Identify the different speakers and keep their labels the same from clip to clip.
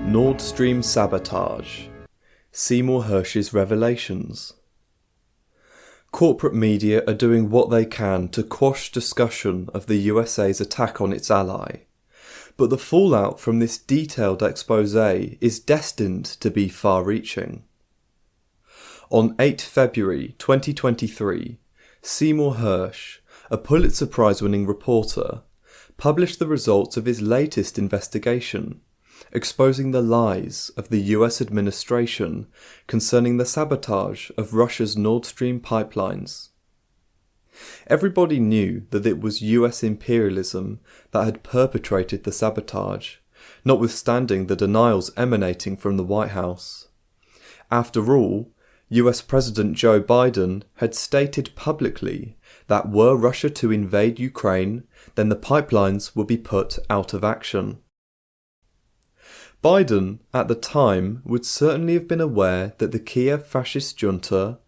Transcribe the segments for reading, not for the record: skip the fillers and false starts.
Speaker 1: Nord Stream sabotage. Seymour Hersh's revelations. Corporate media are doing what they can to quash discussion of the USA's attack on its ally, but the fallout from this detailed exposé is destined to be far-reaching. On 8 February 2023, Seymour Hersh, a Pulitzer Prize-winning reporter, published the results of his latest investigation, exposing the lies of the US administration concerning the sabotage of Russia's Nord Stream pipelines. Everybody knew that it was US imperialism that had perpetrated the sabotage, notwithstanding the denials emanating from the White House. After all, US President Joe Biden had stated publicly that were Russia to invade Ukraine, then the pipelines would be put out of action. Biden, at the time, would certainly have been aware that the Kiev fascist junta,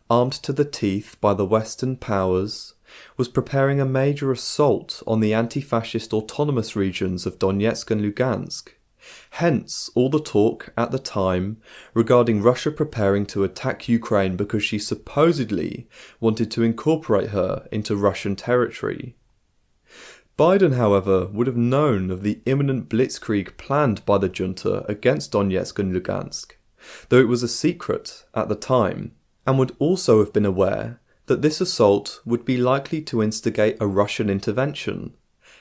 Speaker 1: armed to the teeth by the Western powers, was preparing a major assault on the anti-fascist autonomous regions of Donetsk and Lugansk. Hence all the talk at the time regarding Russia preparing to attack Ukraine because she supposedly wanted to incorporate her into Russian territory. Biden, however, would have known of the imminent blitzkrieg planned by the junta against Donetsk and Lugansk, though it was a secret at the time, and would also have been aware that this assault would be likely to instigate a Russian intervention,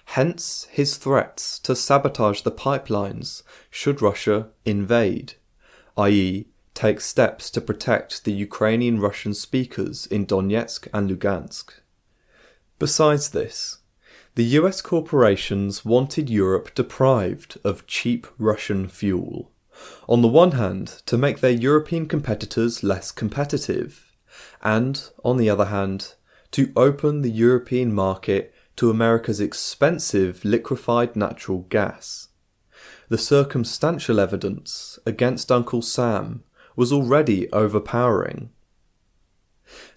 Speaker 1: hence his threats to sabotage the pipelines should Russia invade, i.e. take steps to protect the Ukrainian Russian speakers in Donetsk and Lugansk. Besides this, the US corporations wanted Europe deprived of cheap Russian fuel, on the one hand to make their European competitors less competitive, and, on the other hand, to open the European market to America's expensive liquefied natural gas. The circumstantial evidence against Uncle Sam was already overpowering.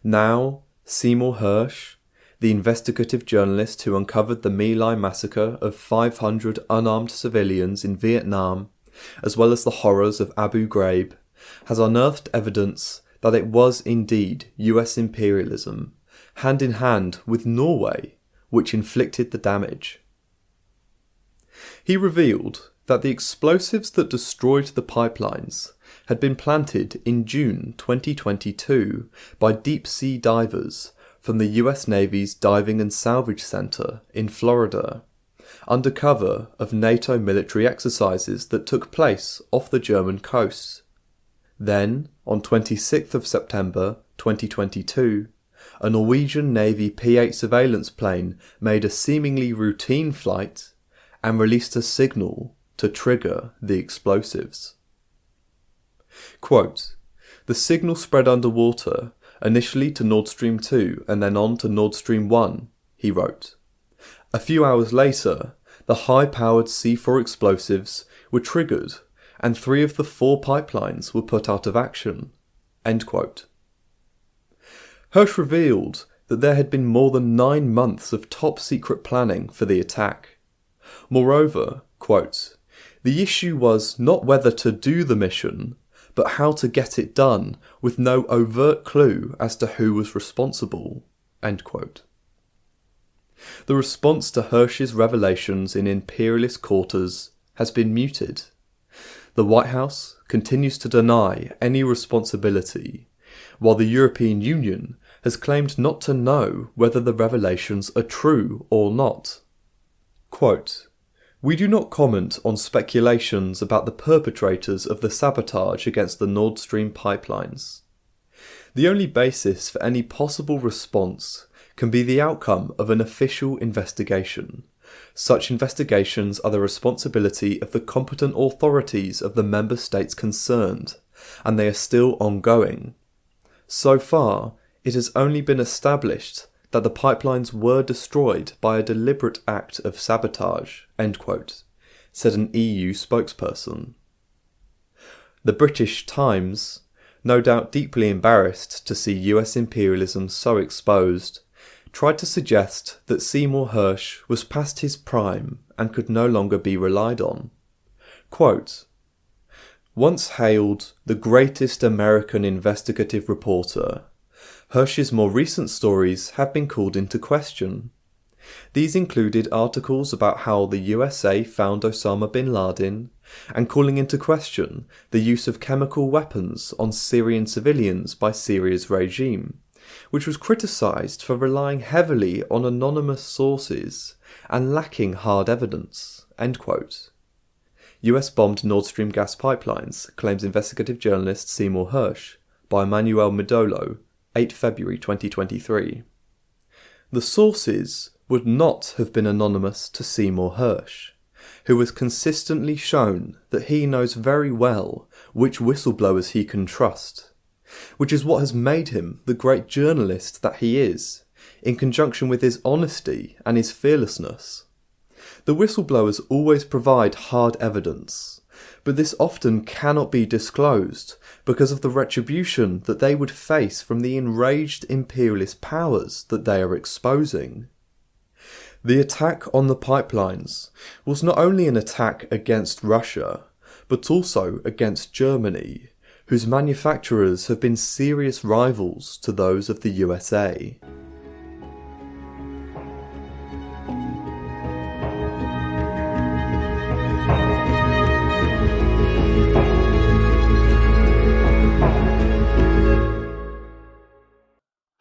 Speaker 1: Now, Seymour Hersh, the investigative journalist who uncovered the My Lai massacre of 500 unarmed civilians in Vietnam, as well as the horrors of Abu Ghraib, has unearthed evidence that it was indeed US imperialism, hand in hand with Norway, which inflicted the damage. He revealed that the explosives that destroyed the pipelines had been planted in June 2022 by deep-sea divers from the US Navy's Diving and Salvage Center in Florida, under cover of NATO military exercises that took place off the German coast. Then, on 26th of September 2022, a Norwegian Navy P-8 surveillance plane made a seemingly routine flight and released a signal to trigger the explosives. Quote, "The signal spread underwater, initially to Nord Stream 2 and then on to Nord Stream 1, he wrote. A few hours later, the high-powered C4 explosives were triggered and 3 of the 4 pipelines were put out of action." End quote. Hersh revealed that there had been more than 9 months of top-secret planning for the attack. Moreover, quote, "The issue was not whether to do the mission, but how to get it done with no overt clue as to who was responsible." End quote. The response to Hersh's revelations in imperialist quarters has been muted. The White House continues to deny any responsibility, while the European Union has claimed not to know whether the revelations are true or not. Quote, "We do not comment on speculations about the perpetrators of the sabotage against the Nord Stream pipelines. The only basis for any possible response can be the outcome of an official investigation. Such investigations are the responsibility of the competent authorities of the member states concerned, and they are still ongoing. So far, it has only been established that the pipelines were destroyed by a deliberate act of sabotage, end quote, said an EU spokesperson. The British Times, no doubt deeply embarrassed to see US imperialism so exposed, tried to suggest that Seymour Hersh was past his prime and could no longer be relied on. Quote, "Once hailed the greatest American investigative reporter, Hersh's more recent stories have been called into question. These included articles about how the USA found Osama bin Laden and calling into question the use of chemical weapons on Syrian civilians by Syria's regime, which was criticised for relying heavily on anonymous sources and lacking hard evidence." End quote. US bombed Nord Stream gas pipelines, claims investigative journalist Seymour Hersh, by Manuel Midolo, 8 February 2023. The sources would not have been anonymous to Seymour Hersh, who has consistently shown that he knows very well which whistleblowers he can trust, which is what has made him the great journalist that he is, in conjunction with his honesty and his fearlessness. The whistleblowers always provide hard evidence, but this often cannot be disclosed because of the retribution that they would face from the enraged imperialist powers that they are exposing. The attack on the pipelines was not only an attack against Russia, but also against Germany, whose manufacturers have been serious rivals to those of the USA.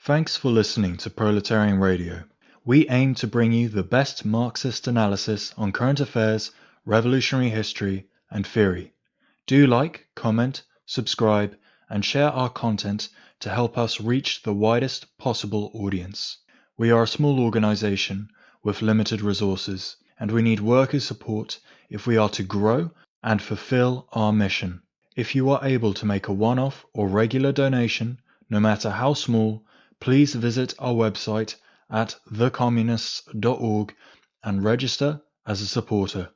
Speaker 2: Thanks for listening to Proletarian Radio. We aim to bring you the best Marxist analysis on current affairs, revolutionary history, and theory. Do like, comment, subscribe, and share our content to help us reach the widest possible audience. We are a small organization with limited resources, and we need worker support if we are to grow and fulfill our mission. If you are able to make a one-off or regular donation, no matter how small, please visit our website at thecommunists.org and register as a supporter.